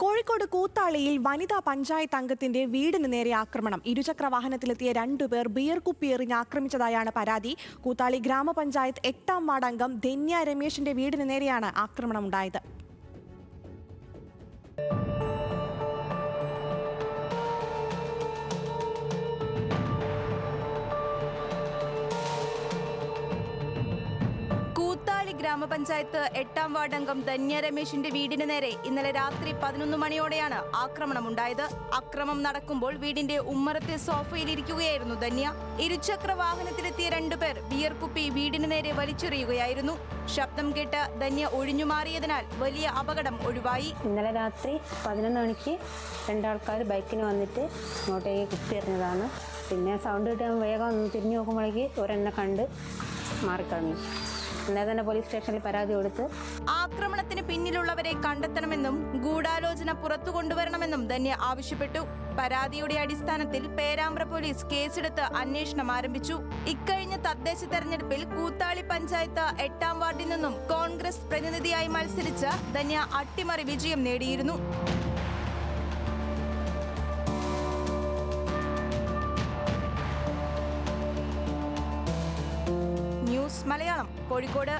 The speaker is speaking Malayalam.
കോഴിക്കോട് കൂത്താളിയിൽ വനിതാ പഞ്ചായത്ത് അംഗത്തിന്റെ വീടിന് നേരെ ആക്രമണം. ഇരുചക്ര വാഹനത്തിലെത്തിയ രണ്ടുപേർ ബിയർ കുപ്പി എറിഞ്ഞ് ആക്രമിച്ചതായാണ് പരാതി. കൂത്താളി ഗ്രാമപഞ്ചായത്ത് 8ാം വാർഡ് അംഗം ധന്യ രമേശിന്റെ വീടിന് നേരെയാണ് ആക്രമണമുണ്ടായത്. കൂത്താളി ഗ്രാമപഞ്ചായത്ത് 8ാം വാർഡ് അംഗം ധന്യ രമേശിന്റെ വീടിന് നേരെ ഇന്നലെ രാത്രി 11 മണിയോടെയാണ് ആക്രമണമുണ്ടായത്. അക്രമം നടക്കുമ്പോൾ വീടിന്റെ ഉമ്മറത്തെ സോഫയിലിരിക്കുകയായിരുന്നു ധന്യ. ഇരുചക്ര വാഹനത്തിലെത്തിയ രണ്ടുപേർ ബിയർ കുപ്പി വീടിന് നേരെ വലിച്ചെറിയുകയായിരുന്നു. ശബ്ദം കേട്ട് ധന്യ ഒഴിഞ്ഞുമാറിയതിനാൽ വലിയ അപകടം ഒഴിവായി. ഇന്നലെ രാത്രി 11 മണിക്ക് രണ്ടാൾക്കാർ ബൈക്കിന് വന്നിട്ട് ഇങ്ങോട്ടേക്ക് കുപ്പി എറിഞ്ഞതാണ്. പിന്നെ സൗണ്ട് കിട്ടാൻ വേഗം തിരിഞ്ഞു നോക്കുമ്പോഴേക്ക് ഒരെണ്ണ കണ്ട് മാറിക്കളഞ്ഞു. ഇന്നലെ തന്നെ പോലീസ് സ്റ്റേഷനിൽ പരാതി കൊടുത്ത് ആക്രമണത്തിന് പിന്നിലുള്ളവരെ കണ്ടെത്തണമെന്നും ഗൂഢാലോചന പുറത്തു കൊണ്ടുവരണമെന്നും ധന്യ ആവശ്യപ്പെട്ടു. പരാതിയുടെ അടിസ്ഥാനത്തിൽ പേരാമ്പ്ര പോലീസ് കേസെടുത്ത് അന്വേഷണം ആരംഭിച്ചു. ഇക്കഴിഞ്ഞ തദ്ദേശ തെരഞ്ഞെടുപ്പിൽ കൂത്താളി പഞ്ചായത്ത് 8ാം വാർഡിൽ നിന്നും കോൺഗ്രസ് പ്രതിനിധിയായി മത്സരിച്ച ധന്യ അട്ടിമറി വിജയം നേടിയിരുന്നു. ന്യൂസ് മലയാളം, കോഴിക്കോട്.